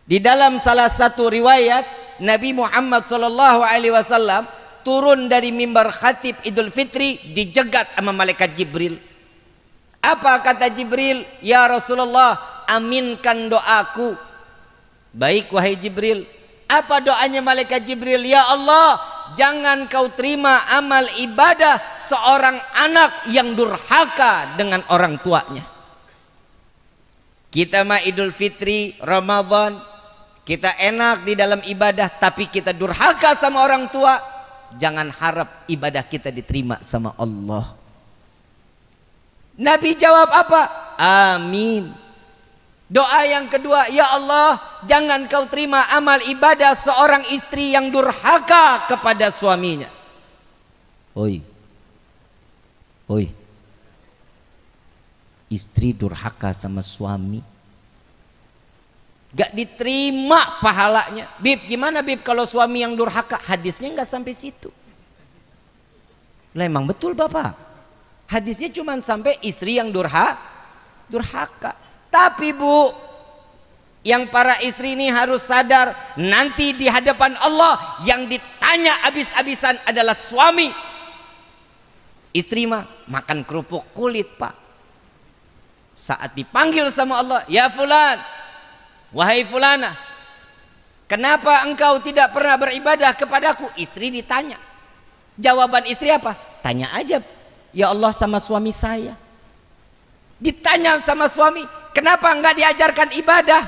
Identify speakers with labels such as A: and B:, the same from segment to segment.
A: Di dalam salah satu riwayat Nabi Muhammad SAW turun dari mimbar khatib Idul Fitri dijegat sama malaikat Jibril. Apa kata Jibril? Ya Rasulullah, aminkan doaku. Baik wahai Jibril. Apa doanya malaikat Jibril? Ya Allah, jangan kau terima amal ibadah seorang anak yang durhaka dengan orang tuanya. Kita mah Idul Fitri, Ramadan, kita enak di dalam ibadah, tapi kita durhaka sama orang tua. Jangan harap ibadah kita diterima sama Allah. Nabi jawab apa? Amin. Doa yang kedua, ya Allah, jangan kau terima amal ibadah seorang istri yang durhaka kepada suaminya. Oi. Istri durhaka sama suami, gak diterima pahalanya. Bib, gimana Bib kalau suami yang durhaka? Hadisnya gak sampai situ. Lah emang betul Bapak, hadisnya cuma sampai istri yang durhaka. Tapi Bu, yang para istri ini harus sadar, nanti di hadapan Allah yang ditanya habis-habisan adalah suami. Istri mah makan kerupuk kulit Pak. Saat dipanggil sama Allah, ya fulan, wahai fulana, kenapa engkau tidak pernah beribadah kepadaku? Istri ditanya. Jawaban istri apa? Tanya aja, ya Allah, sama suami saya. Ditanya sama suami, kenapa enggak diajarkan ibadah?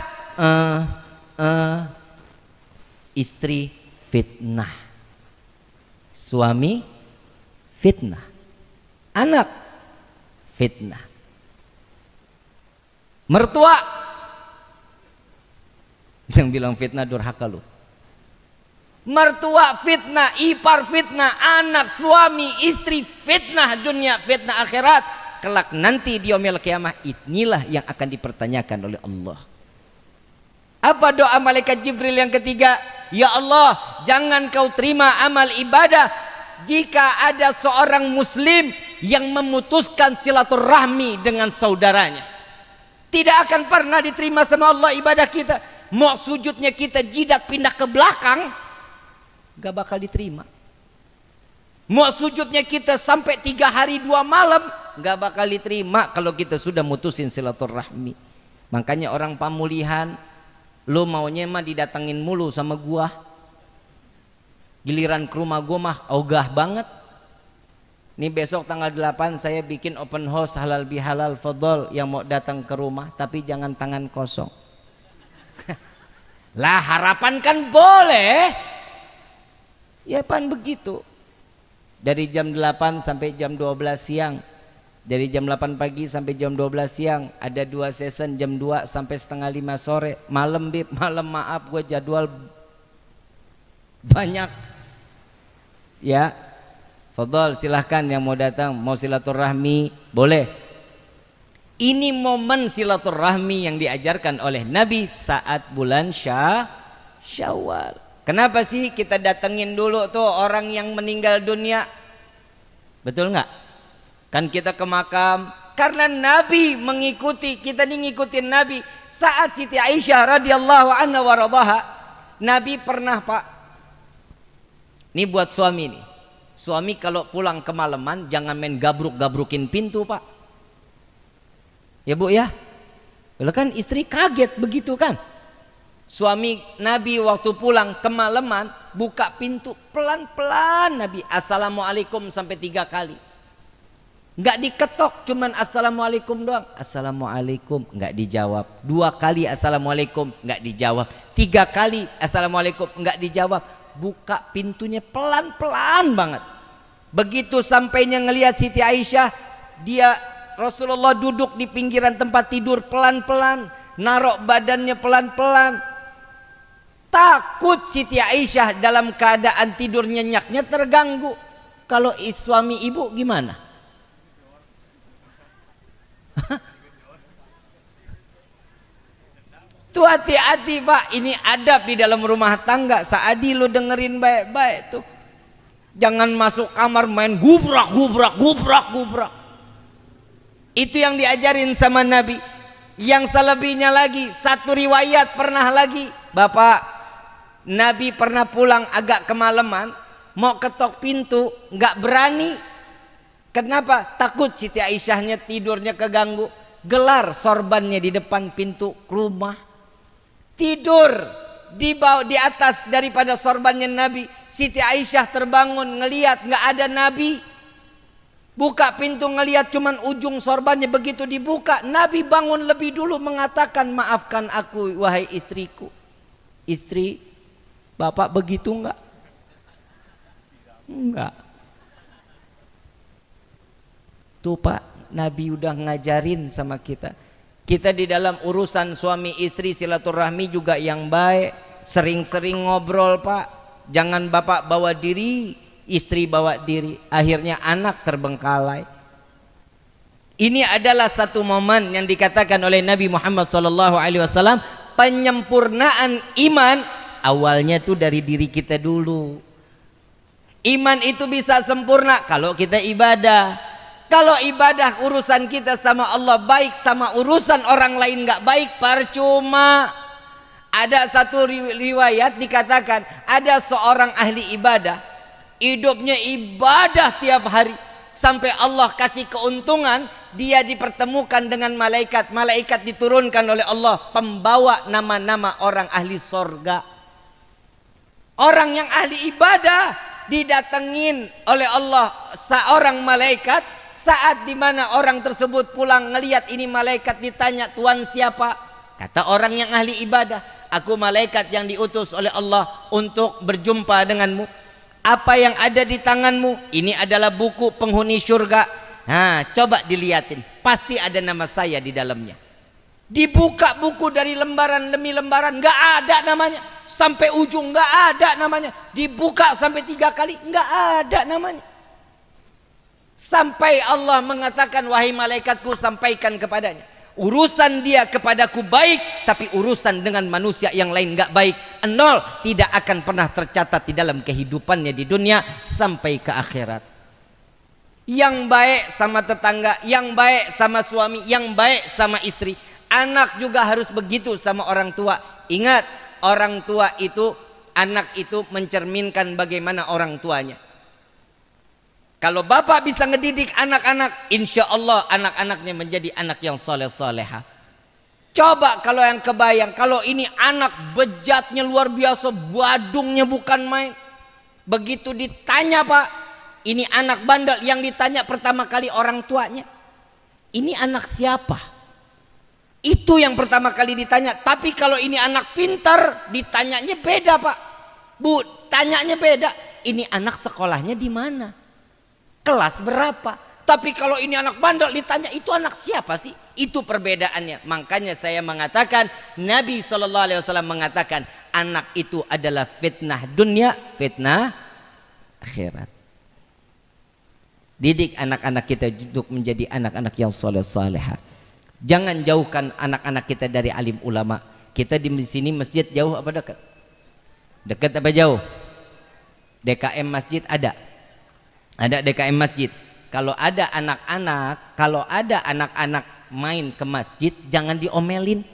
A: Istri fitnah, suami fitnah, anak fitnah, mertua yang bilang fitnah durhaka lu. Mertua fitnah, ipar fitnah, anak, suami, istri fitnah dunia, fitnah akhirat. Kelak nanti di yaumil qiyamah, inilah yang akan dipertanyakan oleh Allah. Apa doa malaikat Jibril yang ketiga? Ya Allah, jangan kau terima amal ibadah jika ada seorang muslim yang memutuskan silaturahmi dengan saudaranya. Tidak akan pernah diterima sama Allah ibadah kita. Mau sujudnya kita jidat pindah ke belakang, gak bakal diterima. Mau sujudnya kita sampai 3 hari 2 malam, gak bakal diterima kalau kita sudah mutusin silaturahmi. Makanya orang pamulihan, lo maunya mah didatengin mulu sama gua, giliran ke rumah gua mah ogah banget. Nih besok tanggal 8 saya bikin open house halal bihalal fadol, yang mau datang ke rumah tapi jangan tangan kosong. Lah harapan kan boleh. Ya pan begitu. Dari jam 8 sampai jam 12 siang. Dari jam 8 pagi sampai jam 12 siang ada 2 season, jam 2 sampai setengah 5 sore. Malam Bib, malam maaf gue jadwal banyak. Ya. Fadol, silahkan yang mau datang, mau silaturahmi boleh. Ini momen silaturahmi yang diajarkan oleh Nabi saat bulan Syawal. Kenapa sih kita datengin dulu tuh orang yang meninggal dunia? Betul nggak? Kan kita ke makam karena Nabi mengikuti, kita ngikutin Nabi. Saat Siti Aisyah radhiyallahu anha waradhaha, Nabi pernah Pak. Ini buat suami nih. Suami kalau pulang kemalaman jangan main gabruk-gabrukin pintu Pak. Ya Bu ya. Kalau kan istri kaget begitu kan. Suami Nabi waktu pulang kemalaman buka pintu pelan-pelan Nabi. Assalamualaikum sampai 3 kali. Nggak diketok, cuman assalamualaikum doang. Assalamualaikum, nggak dijawab. 2 kali assalamualaikum, nggak dijawab. 3 kali assalamualaikum, nggak dijawab. Buka pintunya pelan-pelan banget. Begitu sampainya ngelihat Siti Aisyah, dia Rasulullah duduk di pinggiran tempat tidur pelan-pelan, narok badannya pelan-pelan. Takut Siti Aisyah dalam keadaan tidur nyenyaknya terganggu. Kalau suami ibu gimana? Tuh hati-hati Pak, ini adab di dalam rumah tangga. Saadi lu dengerin baik-baik tuh. Jangan masuk kamar main gubrak. Itu yang diajarin sama Nabi. Yang selebihnya lagi, satu riwayat pernah lagi Bapak, Nabi pernah pulang agak kemalaman, mau ketok pintu, nggak berani. Kenapa? Takut Siti Aisyahnya tidurnya keganggu. Gelar sorbannya di depan pintu rumah. Tidur di bawah, di atas daripada sorbannya Nabi. Siti Aisyah terbangun ngelihat nggak ada Nabi. Buka pintu ngelihat cuman ujung sorbannya, begitu dibuka Nabi bangun lebih dulu mengatakan, maafkan aku wahai istriku. Istri, Bapak begitu enggak? Enggak. Tuh Pak, Nabi udah ngajarin sama kita. Kita di dalam urusan suami istri silaturahmi juga yang baik. Sering-sering ngobrol Pak. Jangan Bapak bawa diri, istri bawa diri, akhirnya anak terbengkalai. Ini adalah satu momen yang dikatakan oleh Nabi Muhammad SAW, penyempurnaan iman awalnya tuh dari diri kita dulu. Iman itu bisa sempurna kalau kita ibadah. Kalau ibadah urusan kita sama Allah baik, sama urusan orang lain nggak baik, percuma. Ada satu riwayat dikatakan ada seorang ahli ibadah, hidupnya ibadah tiap hari sampai Allah kasih keuntungan, dia dipertemukan dengan malaikat. Malaikat diturunkan oleh Allah pembawa nama-nama orang ahli sorga. Orang yang ahli ibadah didatengin oleh Allah seorang malaikat. Saat dimana orang tersebut pulang ngelihat ini malaikat, ditanya, Tuhan siapa? Kata orang yang ahli ibadah, aku malaikat yang diutus oleh Allah untuk berjumpa denganmu. Apa yang ada di tanganmu? Ini adalah buku penghuni surga. Nah, coba dilihatin, pasti ada nama saya di dalamnya. Dibuka buku dari lembaran demi lembaran, nggak ada namanya. Sampai ujung nggak ada namanya. Dibuka sampai 3 kali, nggak ada namanya. Sampai Allah mengatakan, wahai malaikatku, sampaikan kepadanya, urusan dia kepadaku baik, tapi urusan dengan manusia yang lain nggak baik. 0, tidak akan pernah tercatat di dalam kehidupannya di dunia sampai ke akhirat. Yang baik sama tetangga, yang baik sama suami, yang baik sama istri. Anak juga harus begitu sama orang tua. Ingat, orang tua itu, anak itu mencerminkan bagaimana orang tuanya. Kalau bapak bisa ngedidik anak-anak, insya Allah anak-anaknya menjadi anak yang soleh-soleha. Coba kalau yang kebayang, kalau ini anak bejatnya luar biasa, badungnya bukan main. Begitu ditanya Pak, ini anak bandel, yang ditanya pertama kali orang tuanya, ini anak siapa? Itu yang pertama kali ditanya. Tapi kalau ini anak pintar, ditanyanya beda Pak. Bu, tanyanya beda. Ini anak sekolahnya di mana? Kelas berapa? Tapi kalau ini anak bandel, ditanya itu anak siapa sih? Itu perbedaannya. Makanya saya mengatakan, Nabi SAW mengatakan, anak itu adalah fitnah dunia, fitnah akhirat. Didik anak-anak kita untuk menjadi anak-anak yang soleh-soleha. Jangan jauhkan anak-anak kita dari alim ulama. Kita di sini masjid jauh apa dekat? Dekat apa jauh? DKM masjid ada. Ada DKM masjid. Kalau ada anak-anak main ke masjid, jangan diomelin,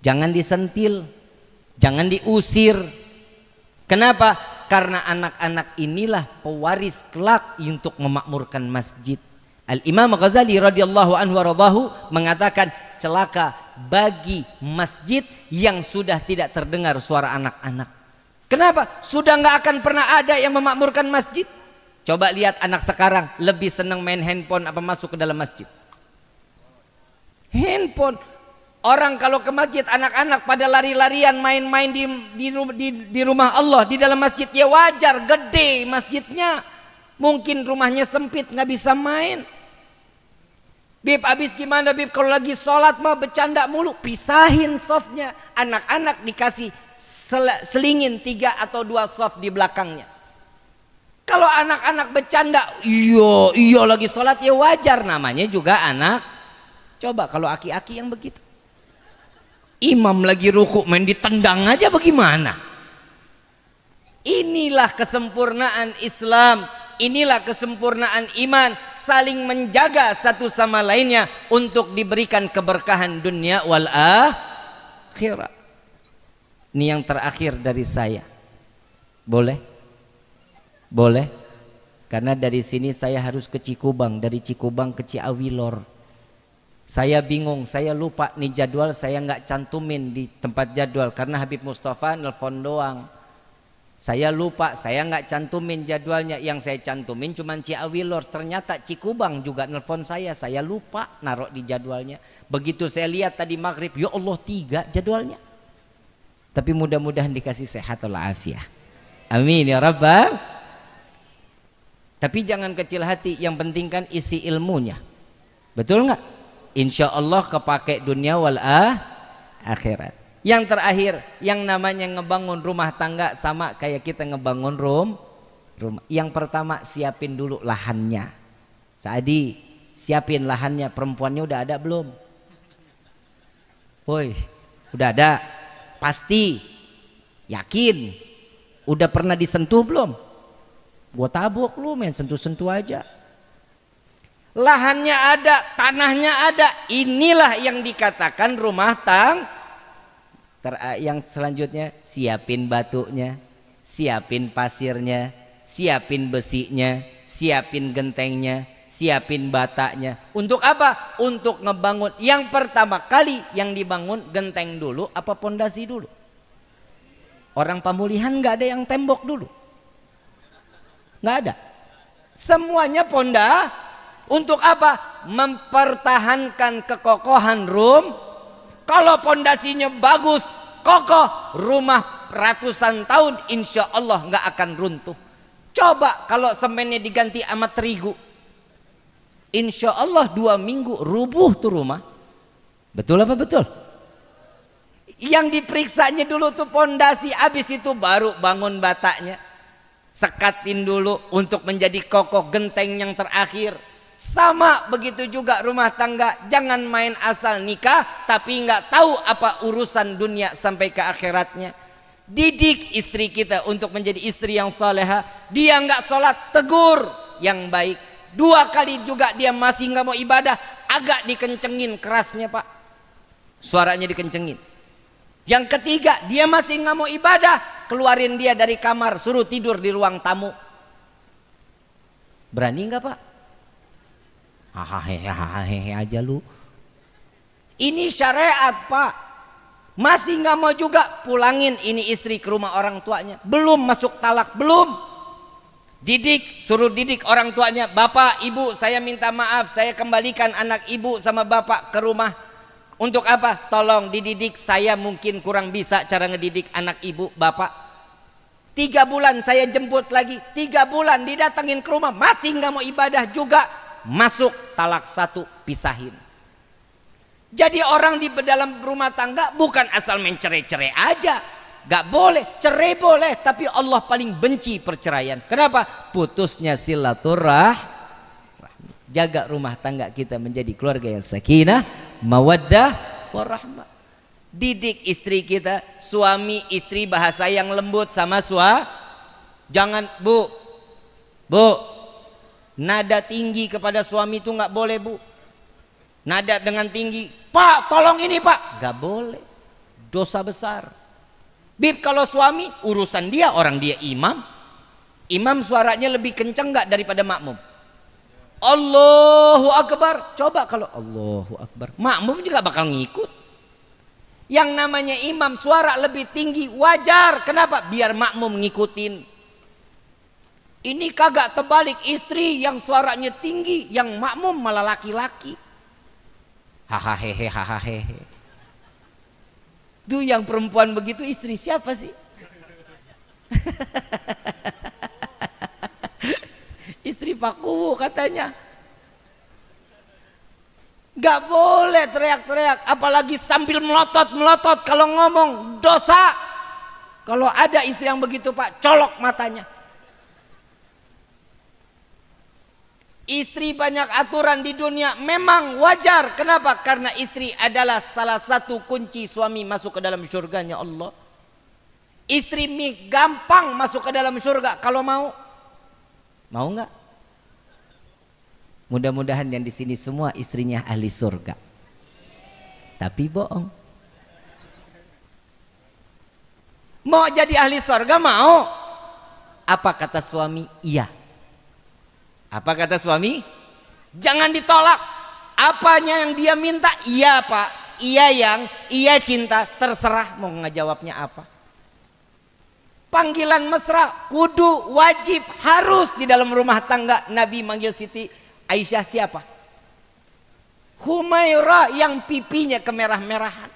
A: jangan disentil, jangan diusir. Kenapa? Karena anak-anak inilah pewaris kelak untuk memakmurkan masjid. Al-Imam Ghazali radhiyallahu anhu waradahu mengatakan, celaka bagi masjid yang sudah tidak terdengar suara anak-anak. Kenapa? Sudah nggak akan pernah ada yang memakmurkan masjid. Coba lihat anak sekarang, lebih senang main handphone apa masuk ke dalam masjid? Handphone. Orang kalau ke masjid, anak-anak pada lari-larian main-main di rumah Allah, di dalam masjid. Ya wajar, gede masjidnya. Mungkin rumahnya sempit, nggak bisa main. Bib, habis gimana Bib? Kalau lagi sholat mah bercanda mulu. Pisahin softnya. Anak-anak dikasih selingin 3 atau 2 soft di belakangnya. Kalau anak-anak bercanda, iya lagi sholat, ya wajar, namanya juga anak. Coba kalau aki-aki yang begitu, imam lagi ruku main ditendang aja bagaimana? Inilah kesempurnaan Islam, inilah kesempurnaan iman, saling menjaga satu sama lainnya untuk diberikan keberkahan dunia wal akhirat. Ini yang terakhir dari saya. Boleh? Boleh? Karena dari sini saya harus ke Cikubang, dari Cikubang ke Ciawi Lor. Saya bingung, saya lupa nih jadwal, saya nggak cantumin di tempat jadwal karena Habib Mustafa nelfon doang. Saya lupa, saya nggak cantumin jadwalnya. Yang saya cantumin cuma Ciawi Lor. Ternyata Cikubang juga nelfon saya lupa naruh di jadwalnya. Begitu saya lihat tadi maghrib, ya Allah 3 jadwalnya. Tapi mudah-mudahan dikasih sehat walafiat. Amin ya Rabbal. Tapi jangan kecil hati, yang penting kan isi ilmunya. Betul nggak? Insya Allah kepake dunia wal akhirat. Yang terakhir, yang namanya ngebangun rumah tangga sama kayak kita ngebangun rumah. Yang pertama siapin dulu lahannya. Saadi, siapin lahannya. Perempuannya udah ada belum? Woi, udah ada. Pasti, yakin. Udah pernah disentuh belum? Gua tabok lu men, sentuh-sentuh aja. Lahannya ada, tanahnya ada. Inilah yang dikatakan rumah tangga. Yang selanjutnya siapin batunya, siapin pasirnya, siapin besinya, siapin gentengnya, siapin batanya. Untuk apa? Untuk ngebangun. Yang pertama kali yang dibangun genteng dulu apa pondasi dulu? Orang pemulihan nggak ada yang tembok dulu, nggak ada. Semuanya ponda. Untuk apa? Mempertahankan kekokohan Kalau pondasinya bagus, kokoh, rumah ratusan tahun insya Allah nggak akan runtuh. Coba kalau semennya diganti sama terigu, insya Allah 2 minggu rubuh tuh rumah. Betul apa betul? Yang diperiksanya dulu tuh pondasi, habis itu baru bangun batanya. Sekatin dulu untuk menjadi kokoh genteng yang terakhir. Sama begitu juga rumah tangga, jangan main asal nikah tapi nggak tahu apa urusan dunia sampai ke akhiratnya. Didik istri kita untuk menjadi istri yang soleha. Dia nggak sholat, tegur yang baik. 2 kali juga dia masih nggak mau ibadah, agak dikencengin kerasnya pak, suaranya dikencengin. Yang ketiga, dia masih nggak mau ibadah, keluarin dia dari kamar, suruh tidur di ruang tamu. Berani nggak pak? Hahaha aja lu. Ini syariat pak. Masih nggak mau juga, pulangin ini istri ke rumah orang tuanya. Belum masuk talak, belum. Didik, suruh didik orang tuanya. Bapak, ibu, saya minta maaf, saya kembalikan anak ibu sama bapak ke rumah. Untuk apa? Tolong dididik, saya mungkin kurang bisa cara ngedidik anak ibu bapak. 3 bulan saya jemput lagi, 3 bulan didatengin ke rumah, masih nggak mau ibadah juga. Masuk talak 1, pisahin. Jadi orang di dalam rumah tangga bukan asal main cerai-cerai aja. Gak boleh, cerai boleh, tapi Allah paling benci perceraian. Kenapa? Putusnya silaturahmi. Jaga rumah tangga kita menjadi keluarga yang sakinah, mawaddah, warahmah. Didik istri kita, suami istri bahasa yang lembut sama jangan bu, nada tinggi kepada suami itu nggak boleh bu. Nada dengan tinggi, pak tolong ini pak, nggak boleh, dosa besar. Bib kalau suami urusan dia, orang dia imam suaranya lebih kencang nggak daripada makmum? Allahu Akbar, coba kalau Allahu Akbar, makmum juga bakal ngikut. Yang namanya imam suara lebih tinggi wajar, kenapa? Biar makmum ngikutin. Ini kagak terbalik, istri yang suaranya tinggi, yang makmum malah laki-laki. Hahaha. Tuh yang perempuan begitu istri siapa sih? Istri Pak Kuwu katanya. Gak boleh teriak-teriak, apalagi sambil melotot-melotot kalau ngomong, dosa. Kalau ada istri yang begitu pak, colok matanya. Istri banyak aturan di dunia memang wajar. Kenapa? Karena istri adalah salah satu kunci suami masuk ke dalam surganya Allah. Istri gampang masuk ke dalam surga kalau mau. Mau nggak? Mudah-mudahan yang di sini semua istrinya ahli surga. Tapi bohong. Mau jadi ahli sorga mau? Apa kata suami? Iya. Apa kata suami? Jangan ditolak. Apanya yang dia minta? Iya pak, iya yang, iya cinta. Terserah mau ngejawabnya apa. Panggilan mesra kudu wajib harus di dalam rumah tangga. Nabi manggil Siti Aisyah siapa? Humairah yang pipinya kemerah-merahan.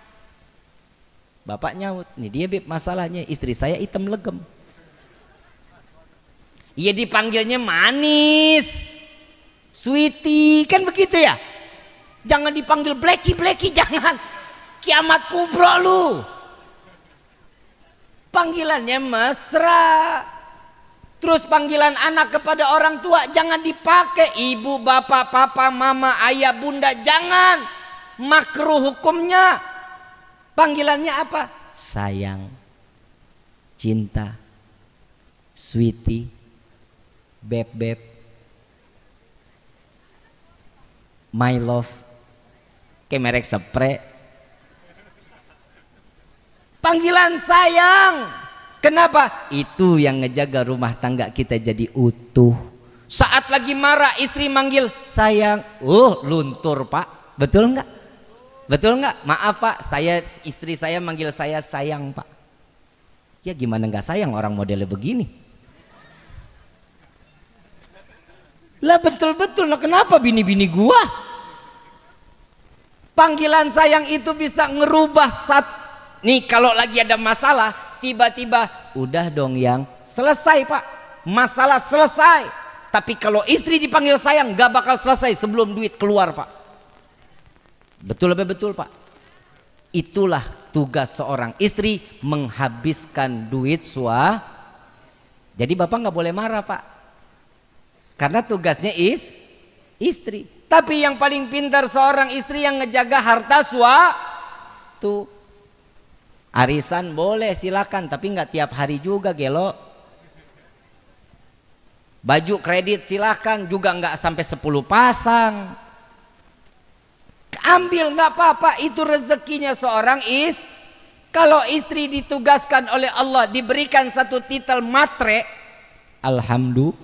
A: Bapak nyaut, nih dia beb masalahnya istri saya hitam legem. Iya dipanggilnya manis, sweetie, kan begitu ya. Jangan dipanggil Blacky, jangan. Kiamat kubro lu. Panggilannya mesra. Terus panggilan anak kepada orang tua jangan dipakai ibu, bapak, papa, mama, ayah, bunda, jangan. Makruh hukumnya. Panggilannya apa? Sayang, cinta, sweetie, beb, my love, kayak merek spray. Panggilan sayang. Kenapa? Itu yang ngejaga rumah tangga kita jadi utuh. Saat lagi marah istri manggil sayang, luntur pak. Betul nggak? Betul nggak? Maaf pak, istri saya manggil saya sayang pak. Ya gimana nggak sayang orang modelnya begini? Lah betul-betul, nah kenapa bini-bini gua? Panggilan sayang itu bisa ngerubah nih kalau lagi ada masalah, tiba-tiba udah dong yang selesai pak, masalah selesai. Tapi kalau istri dipanggil sayang gak bakal selesai sebelum duit keluar pak. Betul apa betul pak? Itulah tugas seorang istri, menghabiskan duit suami. Jadi bapak nggak boleh marah pak, karena tugasnya istri. Tapi yang paling pintar seorang istri yang ngejaga harta tuh. Arisan boleh silakan, tapi nggak tiap hari juga gelo. Baju kredit silakan, juga nggak sampai 10 pasang. Ambil nggak apa-apa, itu rezekinya seorang kalau istri ditugaskan oleh Allah diberikan satu titel matre, alhamdulillah.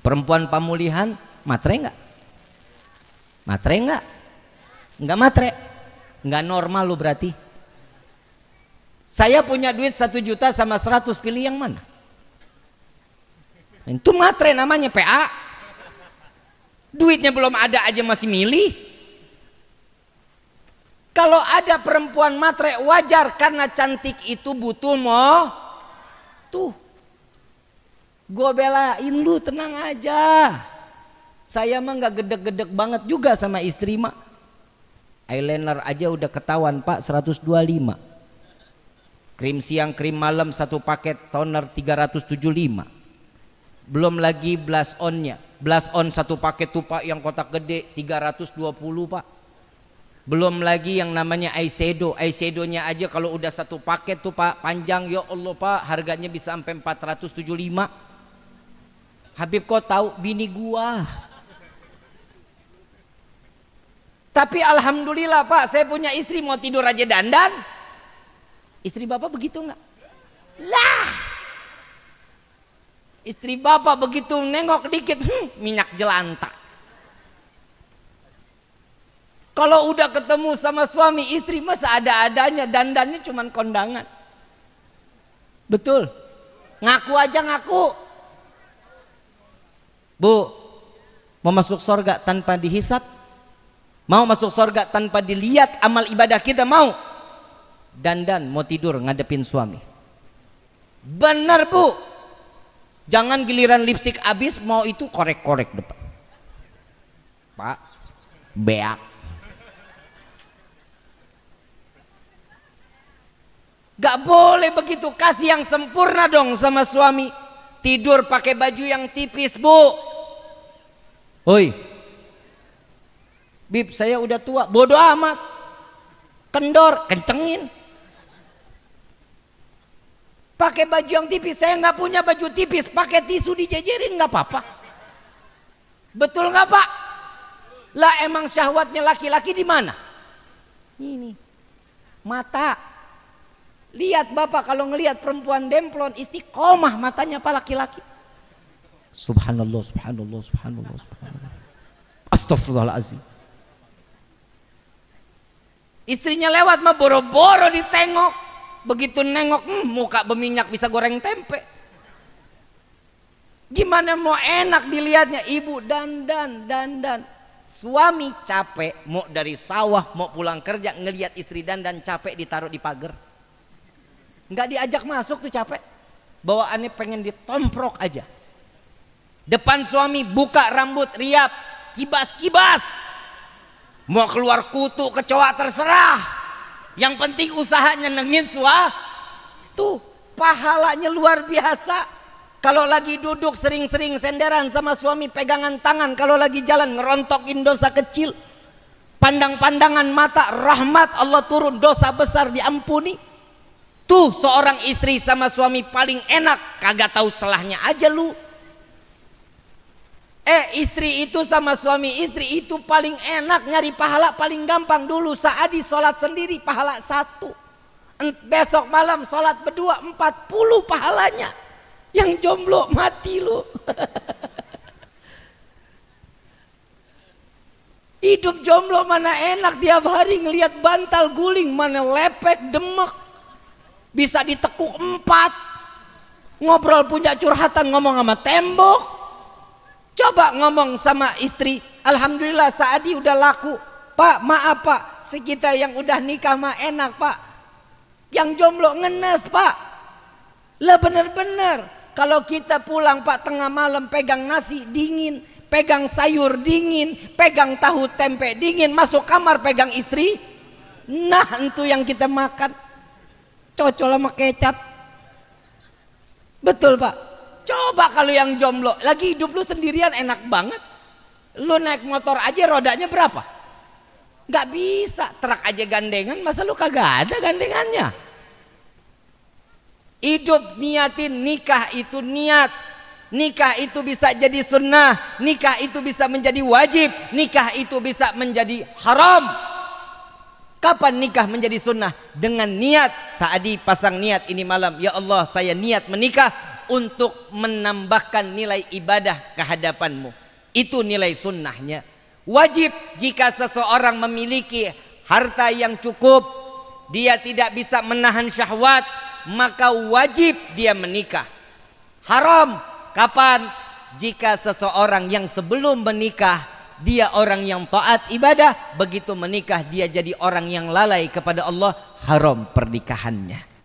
A: Perempuan pemulihan matre nggak? Matre nggak? Nggak matre, nggak normal lu berarti. Saya punya duit 1 juta sama 100, pilih yang mana? Itu matre namanya PA. Duitnya belum ada aja masih milih. Kalau ada perempuan matre wajar, karena cantik itu butuh tuh. Gue belain lu, tenang aja. Saya mah nggak gedek-gedek banget juga sama istri mah. Eyeliner aja udah ketahuan pak 125. Krim siang krim malam satu paket toner 375. Belum lagi blush onnya. Blush on satu paket tuh pak yang kotak gede 320 pak. Belum lagi yang namanya eyeshadow. Eyeshadownya aja kalau udah satu paket tuh pak panjang, ya Allah pak, harganya bisa sampai 475. Habib kau tahu bini gua. Tapi alhamdulillah pak, saya punya istri mau tidur aja dandan. Istri bapak begitu nggak? Lah, istri bapak begitu nengok dikit, minyak jelantah. Kalau udah ketemu sama suami istri masa ada-adanya, dandannya cuman kondangan. Betul. Ngaku aja ngaku. Bu, mau masuk surga tanpa dihisap? Mau masuk surga tanpa dilihat amal ibadah kita, mau? Dandan mau tidur ngadepin suami. Benar bu. Jangan giliran lipstik habis mau itu korek-korek depan. Pak, beak. Gak boleh begitu, kasih yang sempurna dong sama suami. Tidur pakai baju yang tipis bu. Oi, bib saya udah tua, bodoh amat. Kendor, kencengin. Pakai baju yang tipis, saya nggak punya baju tipis, pakai tisu dijejerin nggak apa-apa. Betul nggak pak? Lah emang syahwatnya laki-laki di mana? Ini mata. Lihat bapak kalau ngelihat perempuan demplon istiqomah matanya pak laki-laki. Subhanallah, subhanallah, subhanallah, subhanallah. Astagfirullahaladzim. Istrinya lewat mah boro-boro ditengok. Begitu nengok muka berminyak bisa goreng tempe. Gimana mau enak dilihatnya, ibu dandan. Suami capek mau dari sawah mau pulang kerja ngelihat istri dandan capek ditaruh di pagar. Nggak diajak masuk tuh capek. Bawaannya pengen ditomprok aja. Depan suami buka rambut riap, kibas-kibas. Mau keluar kutu kecoa terserah. Yang penting usahanya nengin tuh pahalanya luar biasa. Kalau lagi duduk sering-sering senderan sama suami pegangan tangan. Kalau lagi jalan ngerontokin dosa kecil. Pandang-pandangan mata rahmat Allah turun, dosa besar diampuni. Tuh seorang istri sama suami paling enak, kagak tahu celahnya aja lu. Istri itu sama suami istri itu paling enak nyari pahala paling gampang. Dulu Saadi sholat sendiri pahala 1. Besok malam sholat berdua 40 pahalanya. Yang jomblo mati lu. Hidup jomblo mana enak, tiap hari ngelihat bantal guling, mana lepek demek. Bisa ditekuk 4. Ngobrol punya curhatan ngomong sama tembok. Coba ngomong sama istri, alhamdulillah Saadi udah laku. Pak maaf pak, sekitar yang udah nikah mah enak pak. Yang jomblo ngenes pak. Lah bener-bener. Kalau kita pulang pak tengah malam pegang nasi dingin, pegang sayur dingin, pegang tahu tempe dingin, masuk kamar pegang istri. Nah itu yang kita makan. Cocol sama kecap. Betul pak. Coba kalau yang jomblo, lagi hidup lu sendirian enak banget. Lu naik motor aja rodanya berapa? Gak bisa, truk aja gandengan, masa lu kagak ada gandengannya? Hidup niatin, nikah itu niat. Nikah itu bisa jadi sunnah, nikah itu bisa menjadi wajib, nikah itu bisa menjadi haram. Kapan nikah menjadi sunnah? Dengan niat. Saadi pasang niat ini malam, ya Allah saya niat menikah untuk menambahkan nilai ibadah kehadapanmu. Itu nilai sunnahnya. Wajib jika seseorang memiliki harta yang cukup, dia tidak bisa menahan syahwat, maka wajib dia menikah. Haram kapan? Jika seseorang yang sebelum menikah dia orang yang taat ibadah, begitu menikah dia jadi orang yang lalai kepada Allah, haram pernikahannya.